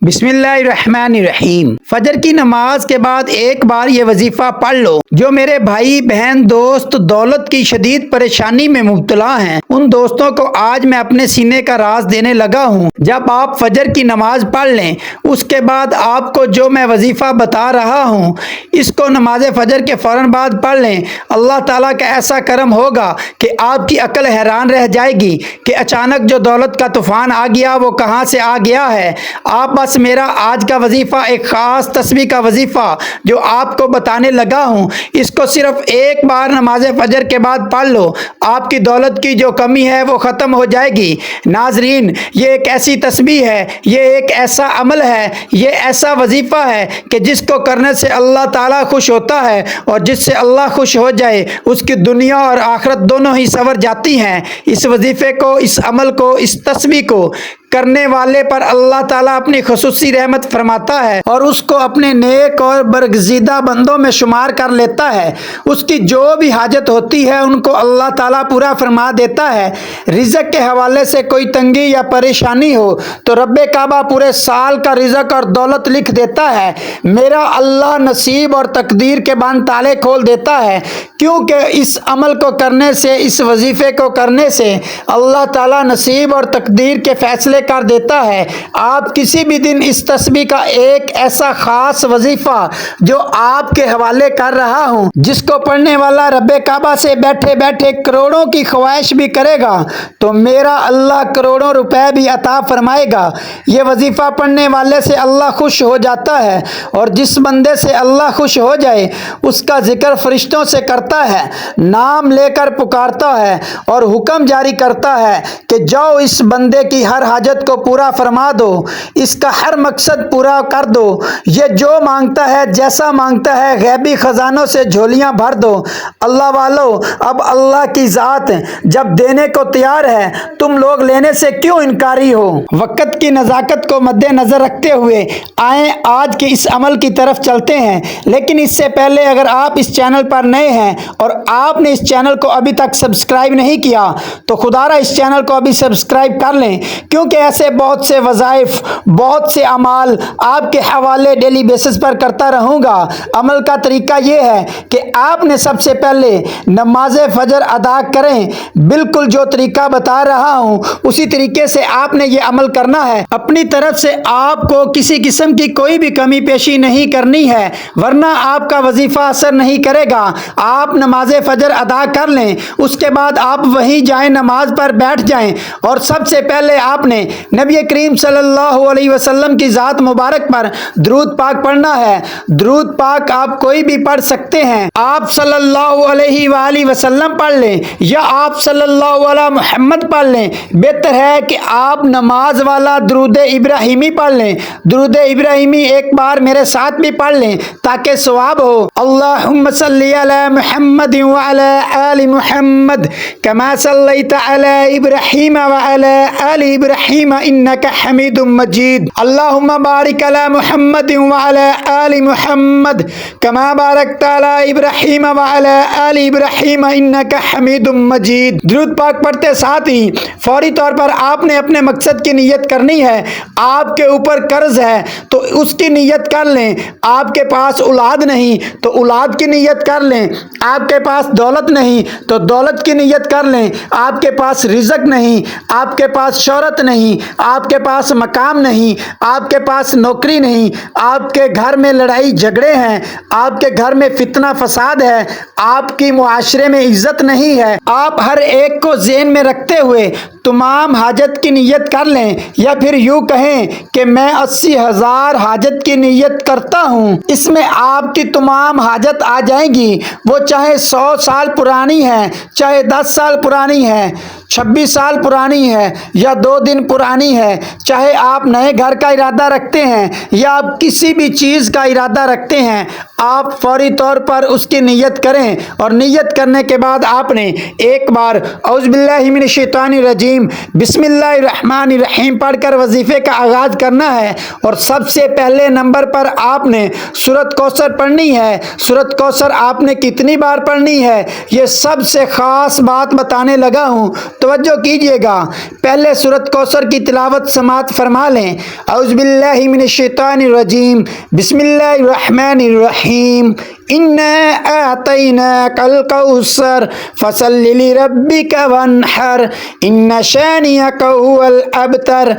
بسم اللہ الرحمن الرحیم۔ فجر کی نماز کے بعد ایک بار یہ وظیفہ پڑھ لو۔ جو میرے بھائی بہن دوست دولت کی شدید پریشانی میں مبتلا ہیں، ان دوستوں کو آج میں اپنے سینے کا راز دینے لگا ہوں۔ جب آپ فجر کی نماز پڑھ لیں، اس کے بعد آپ کو جو میں وظیفہ بتا رہا ہوں، اس کو نماز فجر کے فوراً بعد پڑھ لیں۔ اللہ تعالیٰ کا ایسا کرم ہوگا کہ آپ کی عقل حیران رہ جائے گی کہ اچانک جو دولت کا طوفان آ گیا وہ کہاں سے آ گیا ہے۔ آپ بس میرا آج کا وظیفہ ایک خاص تسبیح کا وظیفہ جو آپ کو بتانے لگا ہوں، اس کو صرف ایک بار نماز فجر کے بعد پڑھ لو، آپ کی دولت کی جو کمی ہے وہ ختم ہو جائے گی۔ ناظرین، یہ ایک ایسی تسبیح ہے، یہ ایک ایسا عمل ہے، یہ ایسا وظیفہ ہے کہ جس کو کرنے سے اللہ تعالیٰ خوش ہوتا ہے، اور جس سے اللہ خوش ہو جائے اس کی دنیا اور آخرت دونوں ہی سنور جاتی ہیں۔ اس وظیفے کو، اس عمل کو، اس تسبیح کو کرنے والے پر اللہ تعالیٰ اپنی خصوصی رحمت فرماتا ہے اور اس کو اپنے نیک اور برگزیدہ بندوں میں شمار کر لیتا ہے۔ اس کی جو بھی حاجت ہوتی ہے ان کو اللہ تعالیٰ پورا فرما دیتا ہے۔ رزق کے حوالے سے کوئی تنگی یا پریشانی ہو تو رب کعبہ پورے سال کا رزق اور دولت لکھ دیتا ہے۔ میرا اللہ نصیب اور تقدیر کے بند تالے کھول دیتا ہے، کیونکہ اس عمل کو کرنے سے، اس وظیفے کو کرنے سے اللہ تعالیٰ نصیب اور تقدیر کے فیصلے کر دیتا ہے۔ آپ کسی بھی دن اس تسبیح کا ایک ایسا خاص وظیفہ جو آپ کے حوالے کر رہا ہوں، جس کو پڑھنے والا رب کعبہ سے بیٹھے بیٹھے کروڑوں کی خواہش بھی کرے گا تو میرا اللہ کروڑوں روپے بھی عطا فرمائے گا۔ یہ وظیفہ پڑھنے والے سے اللہ خوش ہو جاتا ہے، اور جس بندے سے اللہ خوش ہو جائے اس کا ذکر فرشتوں سے کرتا ہے، نام لے کر پکارتا ہے اور حکم جاری کرتا ہے کہ جاؤ اس بندے کی ہر حاجت کو پورا فرما دو، اس کا ہر مقصد پورا کر دو، یہ جو مانگتا ہے، جیسا مانگتا ہے، غیبی خزانوں سے جھولیاں بھر دو۔ اللہ والو، اب اللہ کی ذات جب دینے کو تیار ہے، تم لوگ لینے سے کیوں انکاری ہو؟ وقت کی نزاکت کو مد نظر رکھتے ہوئے آئیں آج کے اس عمل کی طرف چلتے ہیں، لیکن اس سے پہلے اگر آپ اس چینل پر نئے ہیں اور آپ نے اس چینل کو ابھی تک سبسکرائب نہیں کیا تو خدا را اس چینل کو ابھی سبسکرائب کر لیں، کیونکہ ایسے بہت سے وظائف، بہت سے اعمال آپ کے حوالے ڈیلی بیسس پر کرتا رہوں گا۔ عمل کا طریقہ یہ ہے کہ آپ نے سب سے پہلے نماز فجر ادا کریں، بالکل جو طریقہ بتا رہا ہوں اسی طریقے سے آپ نے یہ عمل کرنا ہے۔ اپنی طرف سے آپ کو کسی قسم کی کوئی بھی کمی پیشی نہیں کرنی ہے، ورنہ آپ کا وظیفہ اثر نہیں کرے گا۔ آپ نماز فجر ادا کر لیں، اس کے بعد آپ وہیں جائیں، نماز پر بیٹھ جائیں، اور سب سے پہلے آپ نے نبی کریم صلی اللہ علیہ وسلم کی ذات مبارک پر درود پاک پڑھنا ہے۔ درود پاک آپ کوئی بھی پڑھ سکتے ہیں، آپ صلی اللہ علیہ وآلہ وسلم پڑھ لیں یا آپ صلی اللہ علیہ محمد پڑھ لیں۔ بہتر ہے کہ آپ نماز والا درود ابراہیمی پڑھ لیں۔ درود ابراہیمی ایک بار میرے ساتھ بھی پڑھ لیں تاکہ ثواب ہو۔ اللہم صلی علی محمد وعلی آل محمد کما صلیت علی ابراہیم وعلی آل ابراہیم انک حمید مجید۔ اللہم بارک علی محمد وعلی آل محمد کما بارکت علی ابراہیم وعلی آل ابراہیم انک حمید مجید۔ درود پاک پڑھتے ساتھ ہی فوری طور پر آپ نے اپنے مقصد کی نیت کرنی ہے۔ آپ کے اوپر قرض ہے تو اس کی نیت کر لیں، آپ کے پاس اولاد نہیں تو اولاد کی نیت کر لیں، آپ کے پاس دولت نہیں تو دولت کی نیت کر لیں، آپ کے پاس رزق نہیں، آپ کے پاس شہرت نہیں، آپ کے پاس مقام نہیں، آپ کے پاس نوکری نہیں، آپ کے گھر میں لڑائی جھگڑے ہیں، آپ کے گھر میں فتنہ فساد ہے، آپ کی معاشرے میں عزت نہیں ہے، آپ ہر ایک کو ذہن میں رکھتے ہوئے تمام حاجت کی نیت کر لیں، یا پھر یوں کہیں کہ میں 80,000 حاجت کی نیت کرتا ہوں۔ اس میں آپ کی تمام حاجت آ جائیں گی، وہ چاہے 100 سال پرانی ہے، چاہے 10 سال پرانی ہے، 26 سال پرانی ہے یا 2 دن پرانی ہے، چاہے آپ نئے گھر کا ارادہ رکھتے ہیں یا آپ کسی بھی چیز کا ارادہ رکھتے ہیں، آپ فوری طور پر اس کی نیت کریں، اور نیت کرنے کے بعد آپ نے ایک بار اعوذ باللہ من الشیطان الرجیم الرجیم بسم اللہ الرحمن الرحیم پڑھ کر وظیفے کا آغاز کرنا ہے، اور سب سے پہلے نمبر پر آپ نے سورۃ کوثر پڑھنی ہے۔ سورۃ کوثر آپ نے کتنی بار پڑھنی ہے، یہ سب سے خاص بات بتانے لگا ہوں، توجہ کیجئے گا۔ پہلے سورۃ کوثر کی تلاوت سماعت فرما لیں۔ اعوذ باللہ من الشیطان الرجیم بسم اللہ الرحمن الرحیم اِنَّا أَعْطَيْنَاكَ الْكَوْثَرَ فَصَلِّ لِرَبِّكَ وَانْحَرْ إِنَّ شَانِئَكَ هُوَ الْأَبْتَرُ۔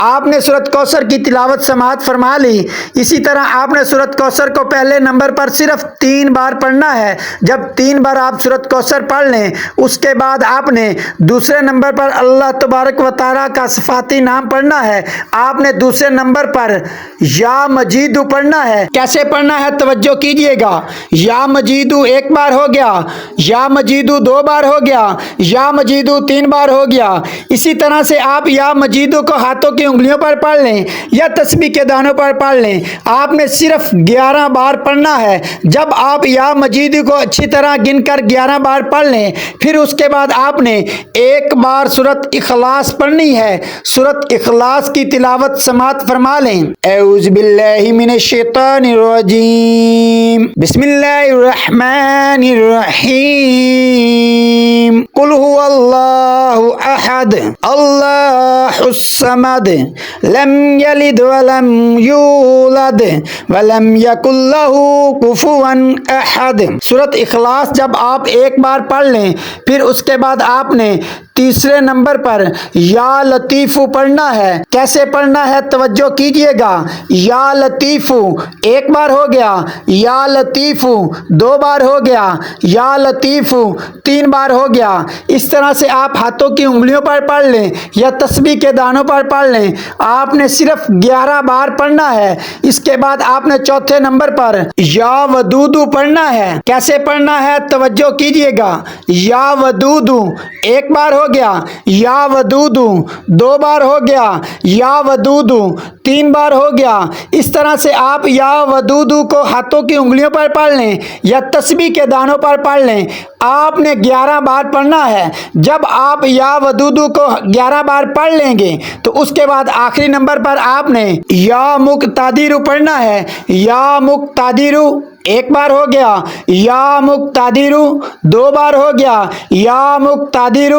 آپ نے سورۃ کوثر کی تلاوت سماعت فرما لی۔ اسی طرح آپ نے سورۃ کوثر کو پہلے نمبر پر صرف 3 بار پڑھنا ہے۔ جب 3 بار آپ سورۃ کوثر پڑھ لیں، اس کے بعد آپ نے دوسرے نمبر پر اللہ تبارک و تعالیٰ کا صفاتی نام پڑھنا ہے۔ آپ نے دوسرے نمبر پر یا مجید پڑھنا ہے۔ کیسے پڑھنا ہے توجہ کیجئے گا۔ یا مجیدو 1 بار ہو گیا، یا مجیدو 2 بار ہو گیا، یا مجیدو 3 بار ہو گیا۔ اسی طرح سے آپ یا مجیدو کو ہاتھوں کی انگلیوں پر پڑھ لیں یا تسبیح کے دانوں پر پڑھ لیں۔ آپ نے صرف 11 بار پڑھنا ہے۔ جب آپ یا مجیدو کو اچھی طرح گن کر 11 بار پڑھ لیں، پھر اس کے بعد آپ نے 1 بار سورۃ اخلاص پڑھنی ہے۔ سورۃ اخلاص کی تلاوت سماعت فرما لیں۔ اعوذ باللہ من الشیطان الرجیم بسم اللہ الرحمن الرحیم قل هو اللہ احد اللہ الصمد لم یلد ولم یولد ولم یکن لہ کفوا احد۔ سورۃ اخلاص جب آپ 1 بار پڑھ لیں، پھر اس کے بعد آپ نے تیسرے نمبر پر یا لطیف پڑھنا ہے۔ کیسے پڑھنا ہے توجہ کیجئے گا۔ یا لطیف 1 بار ہو گیا، یا لطیف 2 بار ہو گیا، یا لطیف 3 بار ہو گیا۔ اس طرح سے آپ ہاتھوں کی انگلیوں پر پڑھ لیں یا تسبیح کے دانوں پر پڑھ لیں۔ آپ نے صرف 11 بار پڑھنا ہے۔ اس کے بعد آپ نے چوتھے نمبر پر یا ودود پڑھنا ہے۔ کیسے پڑھنا ہے توجہ کیجئے گا۔ یا ودود 1 بار ہو گیا، یا ودود 2 بار ہو گیا، یا ودود 3 بار ہو گیا۔ اس طرح سے آپ یا ودود کو ہاتھوں کی انگلیوں پر پڑھ لیں یا تسبیح کے دانوں پر پڑھ لیں۔ آپ نے 11 بار پڑھنا ہے۔ جب آپ یا ودود کو 11 بار پڑھ لیں گے تو اس کے بعد آخری نمبر پر آپ نے یا مقتدر پڑھنا ہے۔ یا مقتدر 1 بار ہو گیا، یا مقتدر 2 بار ہو گیا، یا مقتدر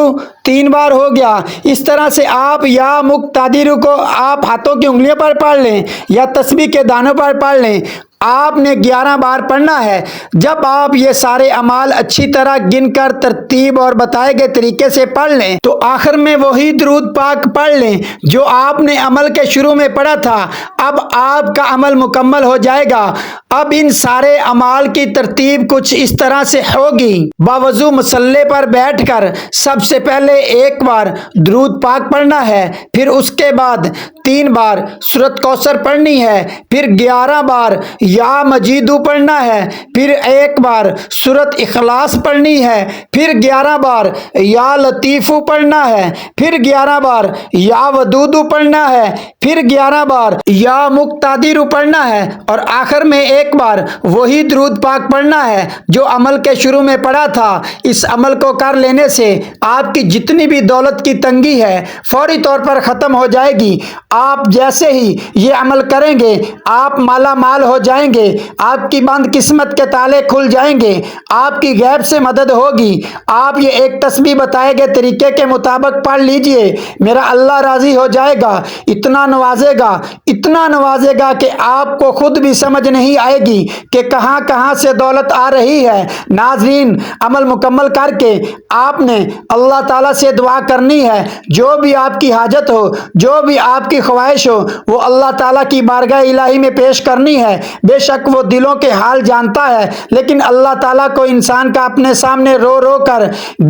3 بار ہو گیا۔ اس طرح سے آپ یا مقتدر کو آپ ہاتھوں کی انگلیوں پر پڑھ لیں یا تسبیح کے دانوں پر پڑھ لیں۔ آپ نے 11 بار پڑھنا ہے۔ جب آپ یہ سارے اعمال اچھی طرح گن کر ترتیب اور بتائے گئے طریقے سے پڑھ لیں تو آخر میں وہی درود پاک پڑھ لیں جو آپ نے عمل کے شروع میں پڑھا تھا۔ اب آپ کا عمل مکمل ہو جائے گا۔ اب ان سارے اعمال کی ترتیب کچھ اس طرح سے ہوگی۔ باوضو مصلی پر بیٹھ کر سب سے پہلے 1 بار درود پاک پڑھنا ہے، پھر اس کے بعد 3 بار سورۃ کوثر پڑھنی ہے، پھر 11 بار یا مجیدو پڑھنا ہے، پھر 1 بار سورۃ اخلاص پڑھنی ہے، پھر 11 بار یا لطیف پڑھنا ہے، پھر 11 بار یا ودود پڑھنا ہے، پھر 11 بار یا مقتدر پڑھنا ہے، اور آخر میں 1 بار وہی درود پاک پڑھنا ہے جو عمل کے شروع میں پڑھا تھا۔ اس عمل کو کر لینے سے آپ کی جتنی بھی دولت کی تنگی ہے فوری طور پر ختم ہو جائے گی۔ آپ جیسے ہی یہ عمل کریں گے آپ مالا مال ہو جائیں گے، آپ کی بند قسمت کے تالے کھل جائیں گے، آپ کی غیب سے مدد ہوگی۔ آپ یہ ایک تسبیح بتائے گئے طریقے کے مطابق پڑھ لیجئے، میرا اللہ راضی ہو جائے گا، اتنا نوازے گا کہ آپ کو خود بھی سمجھ نہیں آئے گی کہ کہاں کہاں سے دولت آ رہی ہے۔ ناظرین، عمل مکمل کر کے آپ نے اللہ تعالیٰ سے دعا کرنی ہے۔ جو بھی آپ کی حاجت ہو، جو بھی آپ کی خواہش ہو، وہ اللہ تعالیٰ کی بارگاہ الہی میں پیش کرنی ہے۔ بے شک وہ دلوں کے حال جانتا ہے، لیکن اللہ تعالیٰ کو انسان کا اپنے سامنے رو رو کر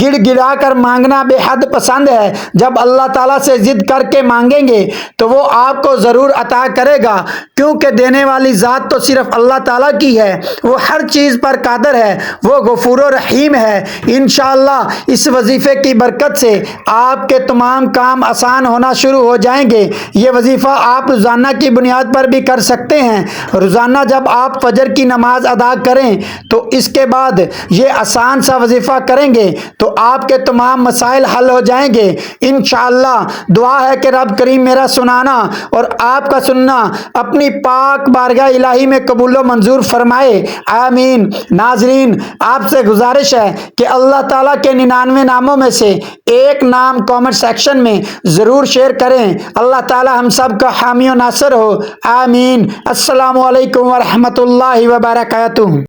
گڑ گڑا کر مانگنا بے حد پسند ہے۔ جب اللہ تعالیٰ سے ضد کر کے مانگیں گے تو وہ آپ کو ضرور عطا کرے گا، کیونکہ دینے والی ذات تو صرف اللہ اللہ تعالیٰ کی ہے، وہ ہر چیز پر قادر ہے، وہ غفور و رحیم ہے۔ انشاءاللہ اس وظیفے کی برکت سے آپ کے تمام کام آسان ہونا شروع ہو جائیں گے۔ یہ وظیفہ آپ روزانہ کی بنیاد پر بھی کر سکتے ہیں۔ روزانہ جب آپ فجر کی نماز ادا کریں تو اس کے بعد یہ آسان سا وظیفہ کریں گے تو آپ کے تمام مسائل حل ہو جائیں گے انشاءاللہ۔ دعا ہے کہ رب کریم میرا سنانا اور آپ کا سننا اپنی پاک بارگاہ الہی میں قبول و منظور فرمائے، آمین۔ ناظرین، آپ سے گزارش ہے کہ اللہ تعالیٰ کے 99 ناموں میں سے ایک نام کامنٹ سیکشن میں ضرور شیئر کریں۔ اللہ تعالیٰ ہم سب کا حامی و ناصر ہو، آمین۔ السلام علیکم ورحمۃ اللہ وبرکاتہ۔